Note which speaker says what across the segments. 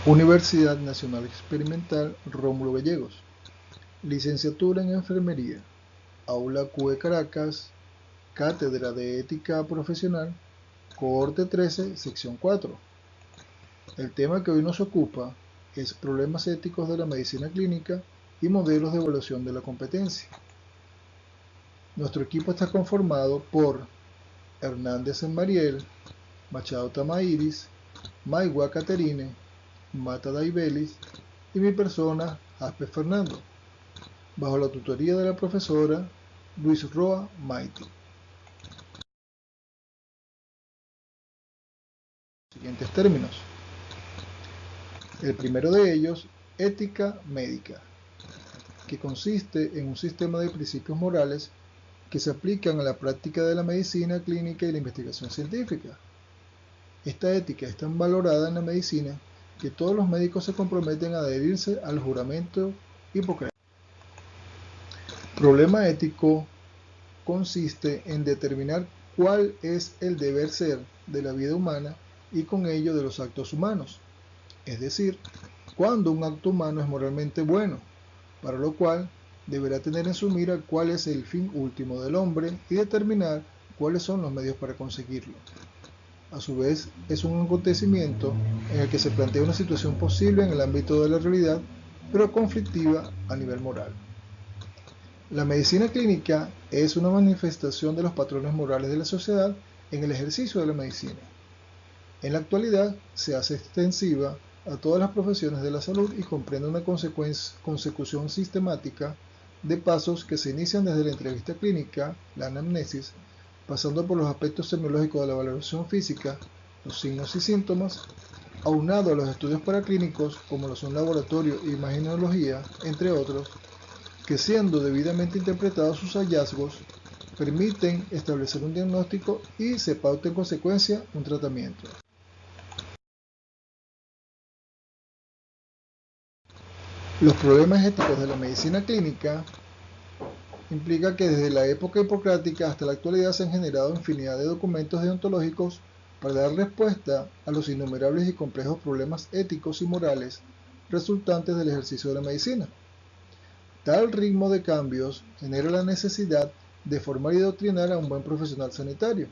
Speaker 1: Universidad Nacional Experimental Rómulo Gallegos. Licenciatura en Enfermería. Aula QE Caracas. Cátedra de Ética Profesional. Cohorte 13, sección 4. El tema que hoy nos ocupa es problemas éticos de la medicina clínica y modelos de evaluación de la competencia. Nuestro equipo está conformado por Hernández Mariel, Machado Tamairis, Maigua Caterine, Mata Daibelis y mi persona, Jaspe Fernando, bajo la tutoría de la profesora Luis Roa Maiti. Siguientes términos. El primero de ellos, ética médica, que consiste en un sistema de principios morales que se aplican a la práctica de la medicina clínica y la investigación científica. Esta ética es tan valorada en la medicina que todos los médicos se comprometen a adherirse al juramento hipocrático. Problema ético consiste en determinar cuál es el deber ser de la vida humana y con ello de los actos humanos, es decir, cuándo un acto humano es moralmente bueno, para lo cual deberá tener en su mira cuál es el fin último del hombre y determinar cuáles son los medios para conseguirlo. A su vez, es un acontecimiento en el que se plantea una situación posible en el ámbito de la realidad, pero conflictiva a nivel moral. La medicina clínica es una manifestación de los patrones morales de la sociedad en el ejercicio de la medicina. En la actualidad, se hace extensiva a todas las profesiones de la salud y comprende una consecución sistemática de pasos que se inician desde la entrevista clínica, la anamnesis, pasando por los aspectos semiológicos de la valoración física, los signos y síntomas, aunado a los estudios paraclínicos como lo son laboratorio e imagenología, entre otros, que siendo debidamente interpretados sus hallazgos, permiten establecer un diagnóstico y se pauta en consecuencia un tratamiento. Los problemas éticos de la medicina clínica implica que desde la época hipocrática hasta la actualidad se han generado infinidad de documentos deontológicos para dar respuesta a los innumerables y complejos problemas éticos y morales resultantes del ejercicio de la medicina. Tal ritmo de cambios genera la necesidad de formar y doctrinar a un buen profesional sanitario.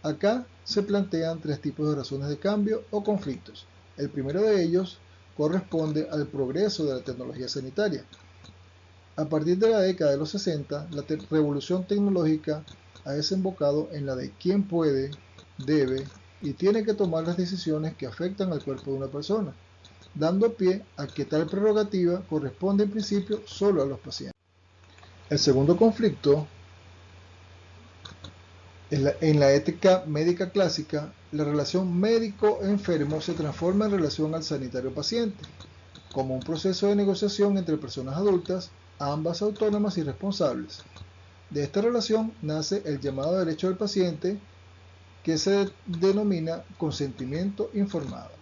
Speaker 1: Acá se plantean tres tipos de razones de cambio o conflictos. El primero de ellos corresponde al progreso de la tecnología sanitaria. A partir de la década de los 60, la revolución tecnológica ha desembocado en la de quién puede, debe y tiene que tomar las decisiones que afectan al cuerpo de una persona, dando pie a que tal prerrogativa corresponde en principio solo a los pacientes. El segundo conflicto, en la ética médica clásica, la relación médico-enfermo se transforma en relación al sanitario-paciente, como un proceso de negociación entre personas adultas, ambas autónomas y responsables. De esta relación nace el llamado derecho del paciente, que se denomina consentimiento informado,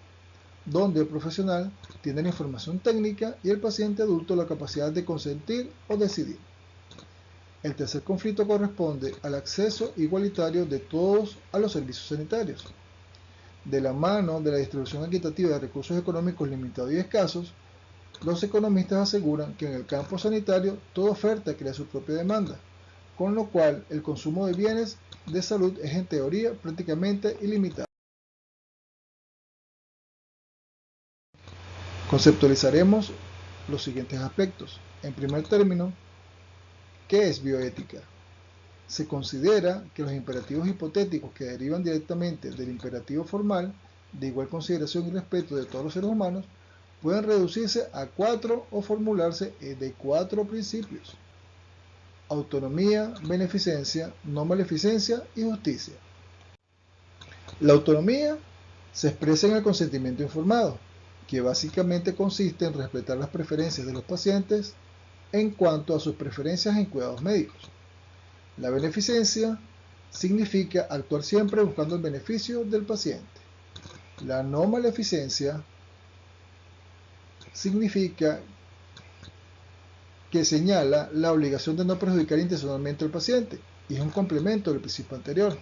Speaker 1: donde el profesional tiene la información técnica y el paciente adulto la capacidad de consentir o decidir. El tercer conflicto corresponde al acceso igualitario de todos a los servicios sanitarios. De la mano de la distribución equitativa de recursos económicos limitados y escasos, los economistas aseguran que en el campo sanitario toda oferta crea su propia demanda, con lo cual el consumo de bienes de salud es en teoría prácticamente ilimitado. Conceptualizaremos los siguientes aspectos. En primer término, ¿qué es bioética? Se considera que los imperativos hipotéticos que derivan directamente del imperativo formal, de igual consideración y respeto de todos los seres humanos, pueden reducirse a 4 o formularse de 4 principios: autonomía, beneficencia, no maleficencia y justicia. La autonomía se expresa en el consentimiento informado, que básicamente consiste en respetar las preferencias de los pacientes en cuanto a sus preferencias en cuidados médicos. La beneficencia significa actuar siempre buscando el beneficio del paciente. La no maleficencia significa que señala la obligación de no perjudicar intencionalmente al paciente y es un complemento del principio anterior.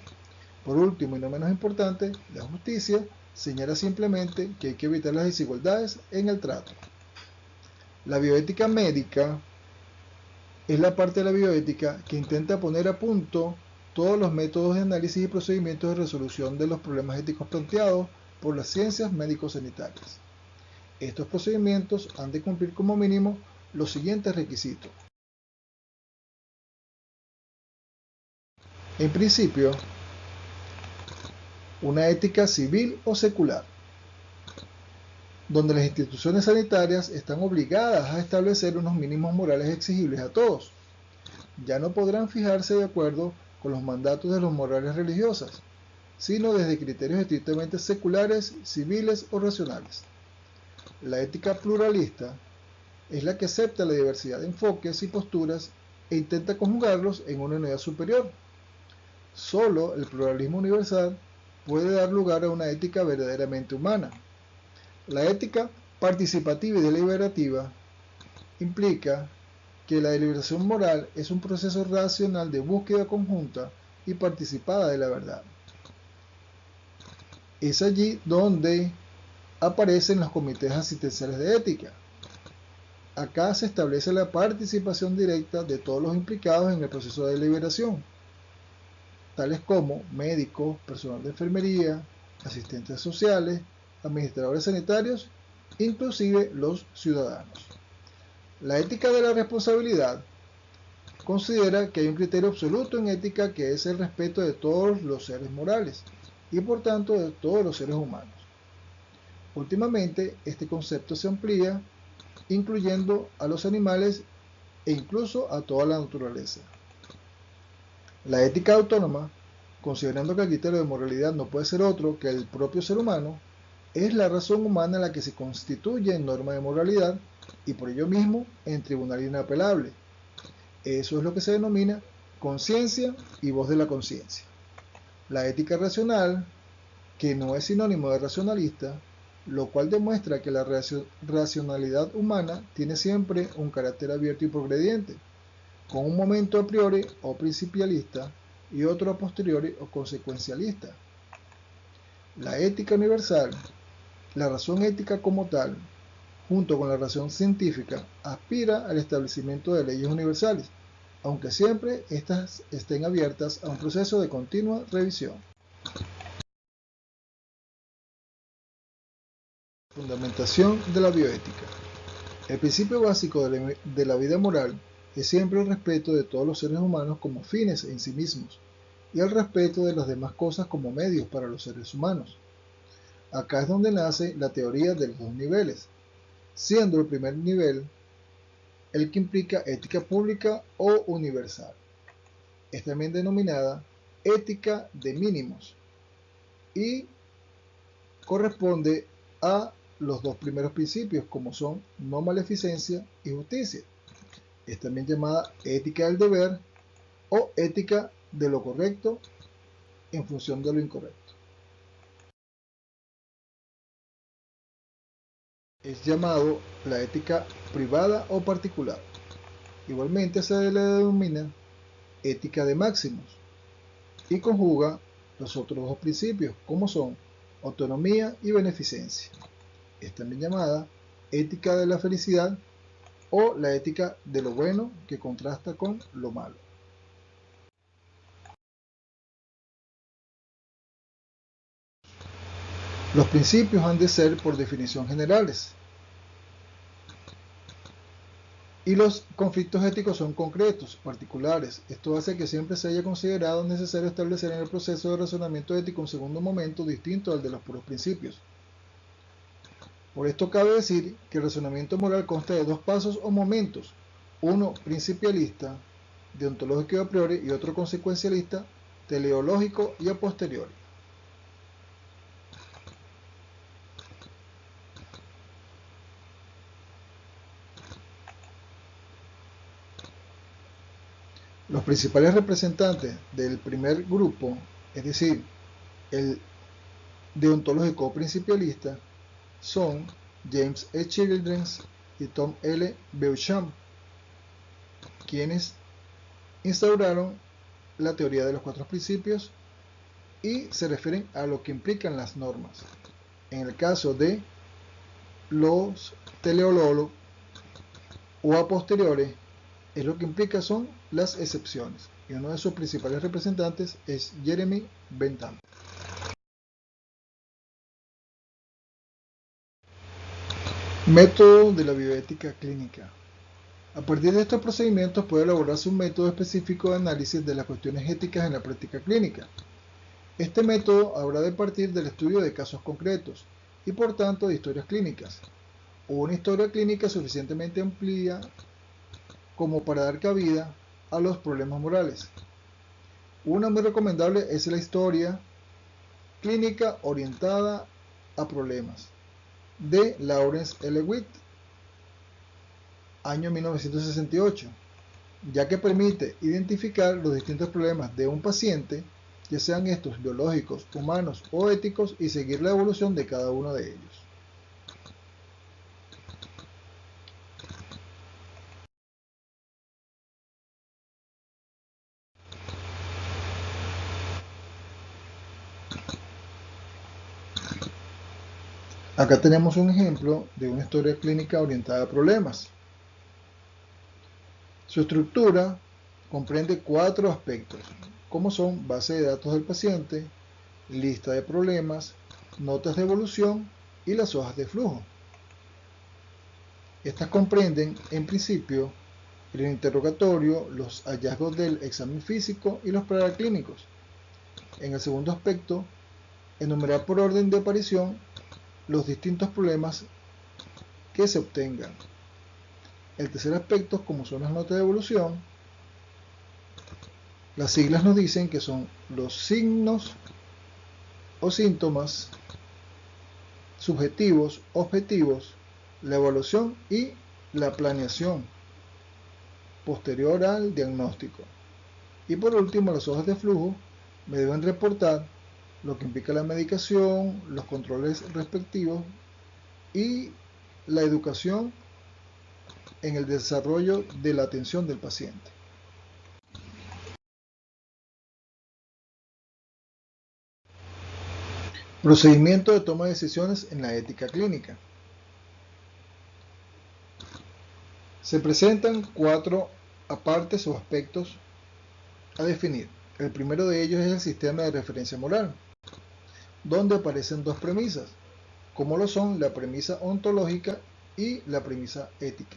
Speaker 1: Por último y no menos importante, la justicia señala simplemente que hay que evitar las desigualdades en el trato. La bioética médica es la parte de la bioética que intenta poner a punto todos los métodos de análisis y procedimientos de resolución de los problemas éticos planteados por las ciencias médico-sanitarias. Estos procedimientos han de cumplir como mínimo los siguientes requisitos. En principio, una ética civil o secular, donde las instituciones sanitarias están obligadas a establecer unos mínimos morales exigibles a todos. Ya no podrán fijarse de acuerdo con los mandatos de las morales religiosas, sino desde criterios estrictamente seculares, civiles o racionales. La ética pluralista es la que acepta la diversidad de enfoques y posturas e intenta conjugarlos en una unidad superior. Solo el pluralismo universal puede dar lugar a una ética verdaderamente humana. La ética participativa y deliberativa implica que la deliberación moral es un proceso racional de búsqueda conjunta y participada de la verdad. Es allí donde aparecen los comités asistenciales de ética. Acá se establece la participación directa de todos los implicados en el proceso de deliberación, tales como médicos, personal de enfermería, asistentes sociales, administradores sanitarios, inclusive los ciudadanos. La ética de la responsabilidad considera que hay un criterio absoluto en ética que es el respeto de todos los seres morales y por tanto de todos los seres humanos. Últimamente, este concepto se amplía, incluyendo a los animales e incluso a toda la naturaleza. La ética autónoma, considerando que el criterio de moralidad no puede ser otro que el propio ser humano, es la razón humana la que se constituye en norma de moralidad y por ello mismo en tribunal inapelable. Eso es lo que se denomina conciencia y voz de la conciencia. La ética racional, que no es sinónimo de racionalista, lo cual demuestra que la racionalidad humana tiene siempre un carácter abierto y progrediente, con un momento a priori o principialista y otro a posteriori o consecuencialista. La ética universal, la razón ética como tal, junto con la razón científica, aspira al establecimiento de leyes universales, aunque siempre éstas estén abiertas a un proceso de continua revisión. Fundamentación de la bioética. El principio básico de la vida moral es siempre el respeto de todos los seres humanos como fines en sí mismos y el respeto de las demás cosas como medios para los seres humanos. Acá es donde nace la teoría de los dos niveles, siendo el primer nivel el que implica ética pública o universal. Es también denominada ética de mínimos y corresponde a los dos primeros principios, como son no maleficencia y justicia. Es también llamada ética del deber o ética de lo correcto en función de lo incorrecto. Es llamado la ética privada o particular. Igualmente se le denomina ética de máximos y conjuga los otros dos principios, como son autonomía y beneficencia. Es también llamada ética de la felicidad o la ética de lo bueno que contrasta con lo malo. Los principios han de ser por definición generales y los conflictos éticos son concretos, particulares. Esto hace que siempre se haya considerado necesario establecer en el proceso de razonamiento ético un segundo momento distinto al de los puros principios. Por esto cabe decir que el razonamiento moral consta de dos pasos o momentos, uno principialista, deontológico y a priori, y otro consecuencialista, teleológico y a posteriori. Los principales representantes del primer grupo, es decir, el deontológico principialista, son James E. Childress y Tom L. Beauchamp, quienes instauraron la teoría de los cuatro principios y se refieren a lo que implican las normas. En el caso de los teleólogos o a posteriores, es lo que implica son las excepciones, y uno de sus principales representantes es Jeremy Bentham. Método de la bioética clínica. A partir de estos procedimientos puede elaborarse un método específico de análisis de las cuestiones éticas en la práctica clínica. Este método habrá de partir del estudio de casos concretos y por tanto de historias clínicas, o una historia clínica suficientemente amplia como para dar cabida a los problemas morales. Una muy recomendable es la historia clínica orientada a problemas, de Lawrence L. Witt, año 1968, ya que permite identificar los distintos problemas de un paciente, ya sean estos biológicos, humanos o éticos, y seguir la evolución de cada uno de ellos. Acá tenemos un ejemplo de una historia clínica orientada a problemas. Su estructura comprende 4 aspectos, como son base de datos del paciente, lista de problemas, notas de evolución y las hojas de flujo. Estas comprenden, en principio, el interrogatorio, los hallazgos del examen físico y los paraclínicos. En el segundo aspecto, enumerar por orden de aparición los distintos problemas que se obtengan. El tercer aspecto, como son las notas de evolución, las siglas nos dicen que son los signos o síntomas subjetivos, objetivos, la evaluación y la planeación posterior al diagnóstico. Y por último, las hojas de flujo me deben reportar lo que implica la medicación, los controles respectivos y la educación en el desarrollo de la atención del paciente. Procedimiento de toma de decisiones en la ética clínica. Se presentan 4 apartes o aspectos a definir. El primero de ellos es el sistema de referencia moral, donde aparecen 2 premisas, como lo son la premisa ontológica y la premisa ética.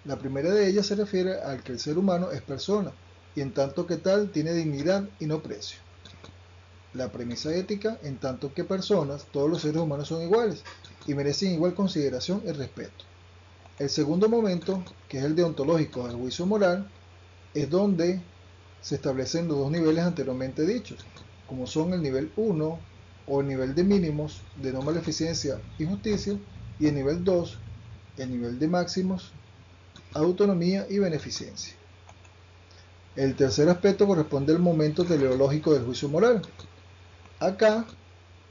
Speaker 1: La primera de ellas se refiere al que el ser humano es persona, y en tanto que tal tiene dignidad y no precio. La premisa ética, en tanto que personas, todos los seres humanos son iguales y merecen igual consideración y respeto. El segundo momento, que es el deontológico del juicio moral, es donde se establecen los 2 niveles anteriormente dichos, como son el nivel 1 o el nivel de mínimos de no maleficencia y justicia, y el nivel 2, el nivel de máximos, autonomía y beneficencia. El tercer aspecto corresponde al momento teleológico del juicio moral. Acá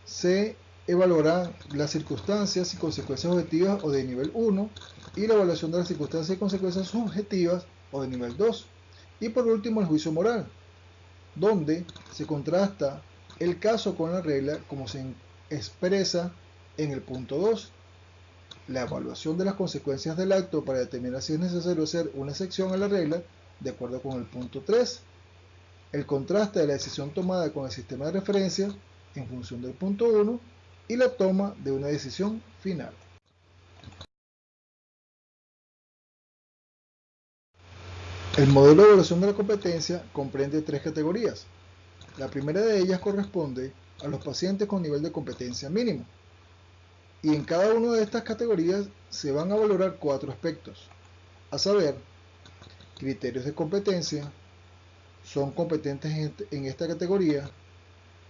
Speaker 1: se evaluarán las circunstancias y consecuencias objetivas o de nivel 1 y la evaluación de las circunstancias y consecuencias subjetivas o de nivel 2. Y por último el juicio moral, donde se contrasta el caso con la regla como se expresa en el punto 2. La evaluación de las consecuencias del acto para determinar si es necesario hacer una excepción a la regla de acuerdo con el punto 3. El contraste de la decisión tomada con el sistema de referencia en función del punto 1 y la toma de una decisión final. El modelo de evaluación de la competencia comprende 3 categorías. La primera de ellas corresponde a los pacientes con nivel de competencia mínimo. Y en cada una de estas categorías se van a valorar 4 aspectos, a saber, criterios de competencia, son competentes en esta categoría,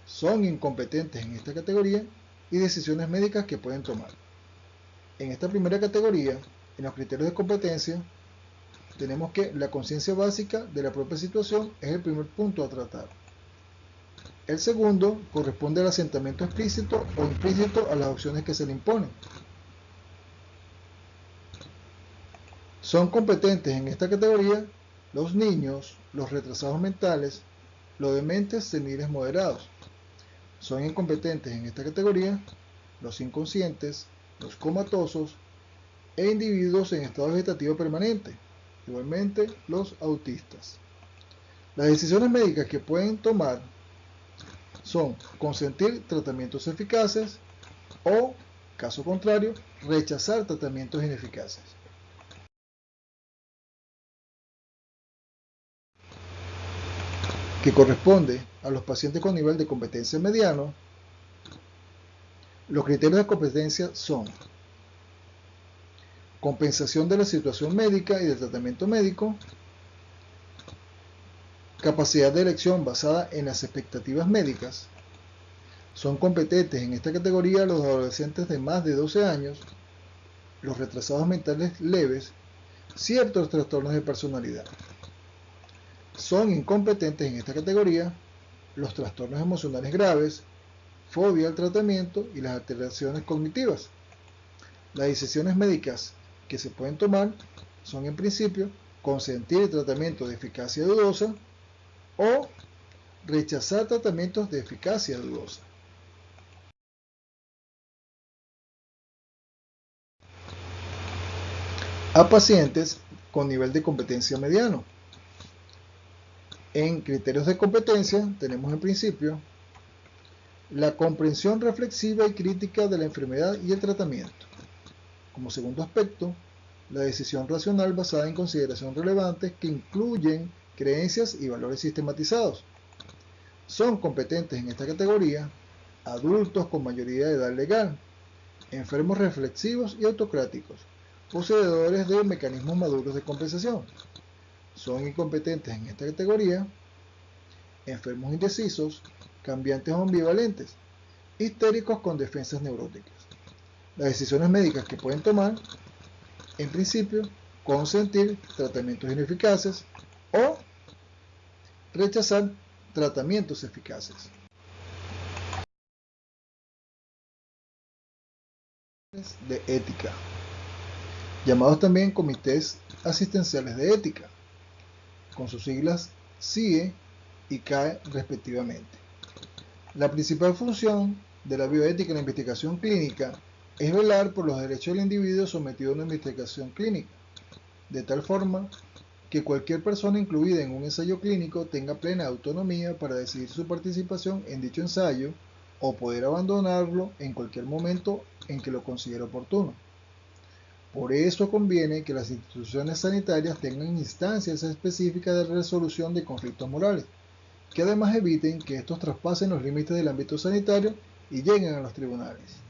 Speaker 1: son incompetentes en esta categoría y decisiones médicas que pueden tomar. En esta primera categoría, en los criterios de competencia, tenemos que la conciencia básica de la propia situación es el primer punto a tratar. El segundo corresponde al asentamiento explícito o implícito a las opciones que se le imponen. Son competentes en esta categoría los niños, los retrasados mentales, los dementes seniles moderados. Son incompetentes en esta categoría los inconscientes, los comatosos e individuos en estado vegetativo permanente, igualmente los autistas. Las decisiones médicas que pueden tomar son consentir tratamientos eficaces o, caso contrario, rechazar tratamientos ineficaces. Que corresponde a los pacientes con nivel de competencia mediano, los criterios de competencia son compensación de la situación médica y del tratamiento médico, capacidad de elección basada en las expectativas médicas. Son competentes en esta categoría los adolescentes de más de 12 años, los retrasados mentales leves, ciertos trastornos de personalidad. Son incompetentes en esta categoría los trastornos emocionales graves, fobia al tratamiento y las alteraciones cognitivas. Las decisiones médicas que se pueden tomar son en principio consentir el tratamiento de eficacia dudosa o rechazar tratamientos de eficacia dudosa. A pacientes con nivel de competencia mediano. En criterios de competencia tenemos en principio la comprensión reflexiva y crítica de la enfermedad y el tratamiento. Como segundo aspecto, la decisión racional basada en consideraciones relevantes que incluyen creencias y valores sistematizados. Son competentes en esta categoría adultos con mayoría de edad legal, enfermos reflexivos y autocráticos, poseedores de mecanismos maduros de compensación. Son incompetentes en esta categoría enfermos indecisos, cambiantes o ambivalentes, histéricos con defensas neuróticas. Las decisiones médicas que pueden tomar, en principio, consentir tratamientos ineficaces o rechazar tratamientos eficaces. De ética, llamados también comités asistenciales de ética, con sus siglas CIE y CAE respectivamente. La principal función de la bioética en la investigación clínica es velar por los derechos del individuo sometido a una investigación clínica, de tal forma que cualquier persona incluida en un ensayo clínico tenga plena autonomía para decidir su participación en dicho ensayo o poder abandonarlo en cualquier momento en que lo considere oportuno. Por eso conviene que las instituciones sanitarias tengan instancias específicas de resolución de conflictos morales, que además eviten que estos traspasen los límites del ámbito sanitario y lleguen a los tribunales.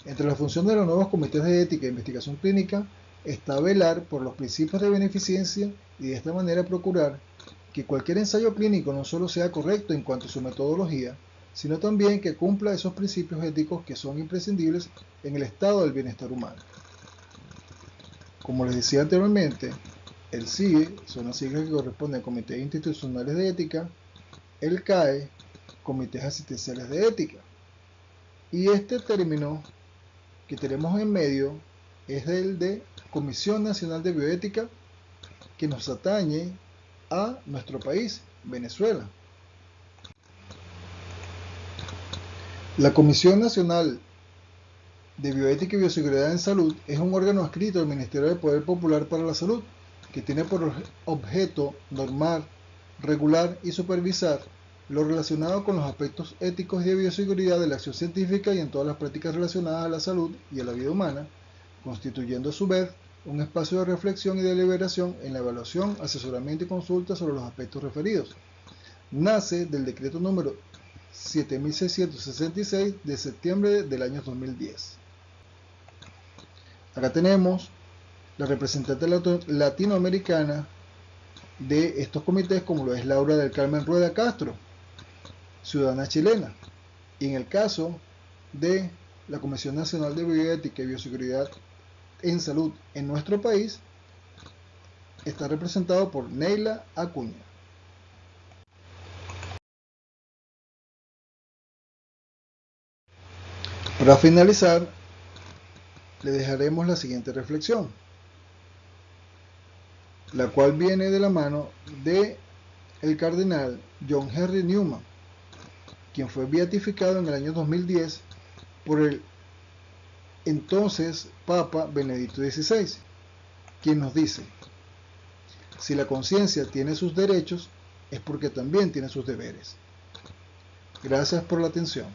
Speaker 1: Entre las funciones de los nuevos comités de ética e investigación clínica está velar por los principios de beneficencia y de esta manera procurar que cualquier ensayo clínico no solo sea correcto en cuanto a su metodología, sino también que cumpla esos principios éticos que son imprescindibles en el estado del bienestar humano. Como les decía anteriormente, el CIE son las siglas que corresponden a Comités Institucionales de Ética, el CAE, Comités Asistenciales de Ética. Y este término que tenemos en medio es el de Comisión Nacional de Bioética, que nos atañe a nuestro país, Venezuela. La Comisión Nacional de Bioética y Bioseguridad en Salud es un órgano adscrito al Ministerio del Poder Popular para la Salud, que tiene por objeto normar, regular y supervisar lo relacionado con los aspectos éticos y de bioseguridad de la acción científica y en todas las prácticas relacionadas a la salud y a la vida humana, constituyendo a su vez un espacio de reflexión y deliberación en la evaluación, asesoramiento y consulta sobre los aspectos referidos. Nace del decreto número 7666 de septiembre del año 2010. Acá tenemos la representante latinoamericana de estos comités, como lo es Laura del Carmen Rueda Castro, ciudadana chilena. Y en el caso de la Comisión Nacional de Bioética y Bioseguridad en Salud en nuestro país, está representado por Neila Acuña. Para finalizar, le dejaremos la siguiente reflexión, la cual viene de la mano de el cardenal John Henry Newman, quien fue beatificado en el año 2010 por el entonces Papa Benedicto XVI, quien nos dice: si la conciencia tiene sus derechos, es porque también tiene sus deberes. Gracias por la atención.